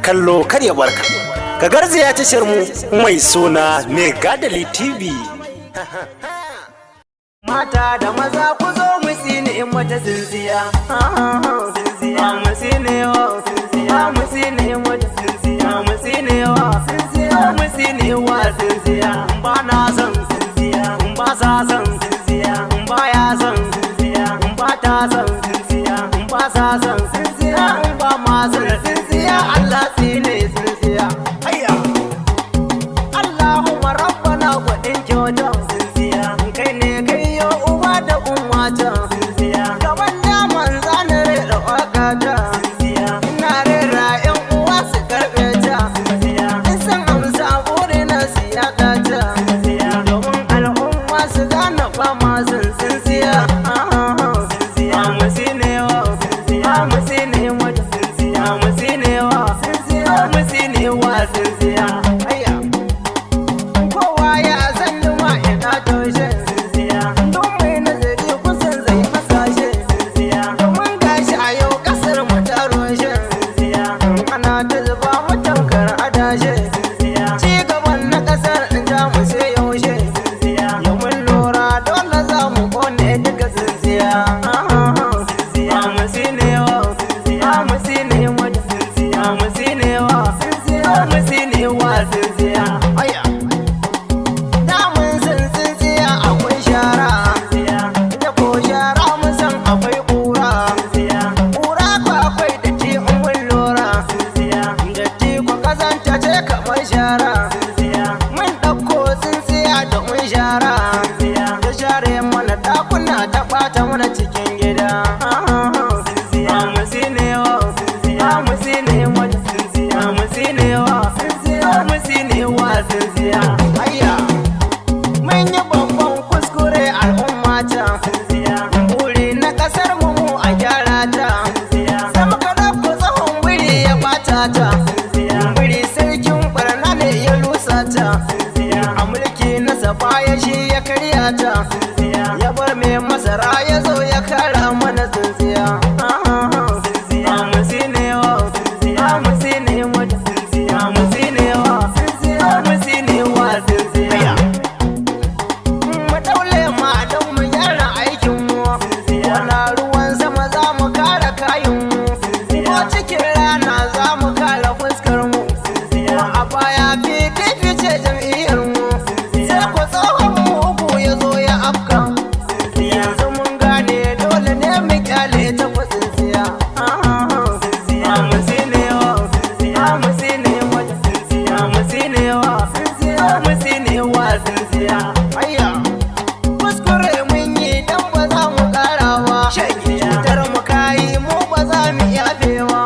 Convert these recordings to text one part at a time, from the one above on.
kallo kar ya barka ka garzaya tashar mu mai suna Megadali TV. Mata da maza ku zo mu tsine in mata tsintsiya, tsintsiya mu tsinewa, tsintsiya mu tsine mata tsintsiya, mu tsinewa, tsintsiya mu tsinewa, tsintsiya. Ba na son tsintsiya, ba sa son tsintsiya, ba ya son tsintsiya, ba ta son tsintsiya, ba sa son tsintsiya, ba ma son tsintsiya. Allah tsine tsintsiya. Ayya Allahumma rabbana gwadin kyautan tsintsiya, kai ne kai yo uba da ummata tsintsiya. Gaban daman zanare da wakata tsintsiya, ina rera yan uwa su karbe ta tsintsiya. In san amsa buri na siyaka ta tsintsiya, domin al'umma su gane ba ma son tsintsiya. Tsintsiya mu tsinewa, tsintsiya mu tsinewa, tsintsiya mu tsinewa, tsintsiya mu tsinewa, tsintsiya. Ayya kowa ya san duma ina taushe tsintsiya, don mai nazari kusan zai hasashe tsintsiya. Domin gashi a yau kasar mu ta roshe tsintsiya, ana ta zuba mu tamkar adashe tsintsiya. Ci gaban na kasar in ja mu sai yaushe tsintsiya, yau mun lura dole za mu kone duka tsintsiya. Tsintsiya mu tsinewa, tsintsiya mu tsinewa, tsintsiya mu tsinewa, tsintsiya mu tsinewa, tsintsiya. Ayya damun san tsintsiya akwai shara ita ko shara mun san akwai kura kura ko akwai datti in mun lura datti ko kazanta ce kamar shara mun ɗauko tsintsiya da mun shara ta share mana ɗakuna ta ɓata mana cikin gida. Mu tsinewa, mu tsinewa, mu tsinewa, mu tsinewa, tsintsiya. Ayya mun yi babban kuskure al'ummata, buri na kasar mu a gyara ta, sai muka ɗauko tsohon biri ya ɓata ta, biri sarkin barna ne ya lusa ta, a mulki na baya shi ya karya ta, ya bar mai masara ya zo ya kara mana tsintsiya. Mu tsinewa, mu tsinewa, mu tsinewa, mu tsinewa, tsintsiya. Mu daule ma don mu gyara aikin mu, wana ruwan sama za mu kare kayan mu, ko cikin rana za mu kare fuskar mu, a baya fifi ce jam'iyyar mu, sai ku tsohon mu uku ya zo ya afka, yanzu mun gane dole ne mu kyale ta ku tsintsiya. Mu tsinewa, mu tsinewa, mu tsinewa, mu tsinewa, tsintsiya. Ayya kuskure mun yi dan ba za mu ƙara ba, cutar mu kayi mu ba za mu yafewa,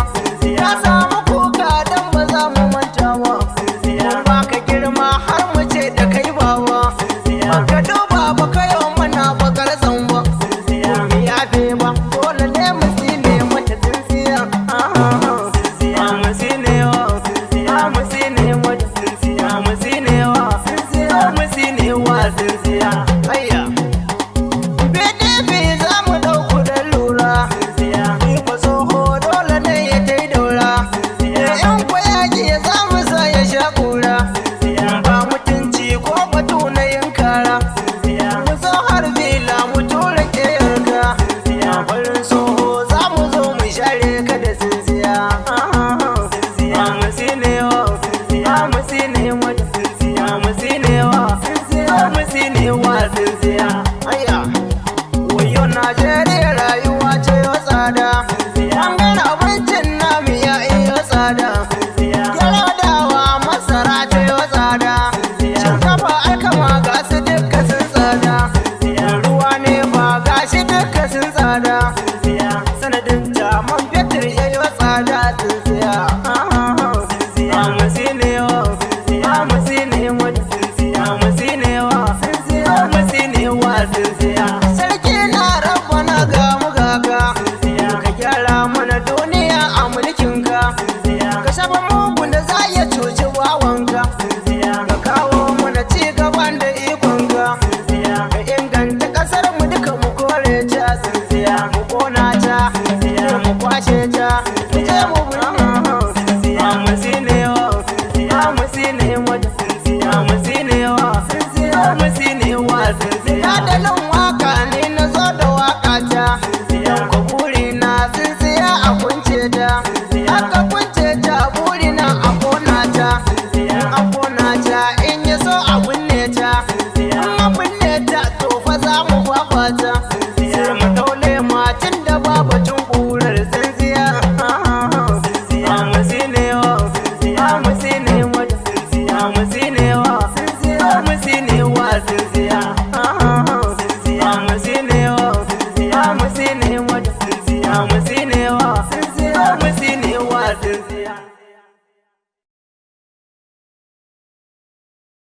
ka samu kuka dan ba za mu manta ba, mun baka girma har mu ce da kai bawa, baka duba ba kayo mana bakar zamba, mu yafe ba dole ne mu tsine mata tsintsiya. Mu tsinewa, mu tsinewa, mu tsinewa, mu tsinewa, tsintsiya. Ayya PDP za mu ɗauku da lura, ni ko tsoho dole ne ya tai daura, yan kwayaki za mu sa ya sha kura, ba mutunci ko batu na yin kara, mu zo har bila mu tura ƙeyarka, barin tsoho za mu zo mu share ka da tsintsiya. Mu tsinewa, mu tsinewa, mu tsinewa, mu tsinewa, tsintsiya. Ayya wayo Najeriya rayuwa ce yo tsada, ɓangaren abincin namu ya iyo tsada, gyara dawa masara ce yo tsada, shinkafa alkama ga su duka sun tsada, ruwa ne ba ga shi duka sun tsada, sanadin man fetur ya yo tsada, tsintsiya. Mu tsinewa, mu tsinewa, mu tsinewa, mu tsinewa, tsintsiya. Sarki na rabbana ga mu gaga, ka gyara mana duniya a mulkinka, ka shafa mugun da za ya cuci wawanka, ka kawo mana ci gaban da ikonka, ka inganta kasar mu duka mu kore ta tsintsiya, mu kona ta, mu kwashe ta, mu je mu fata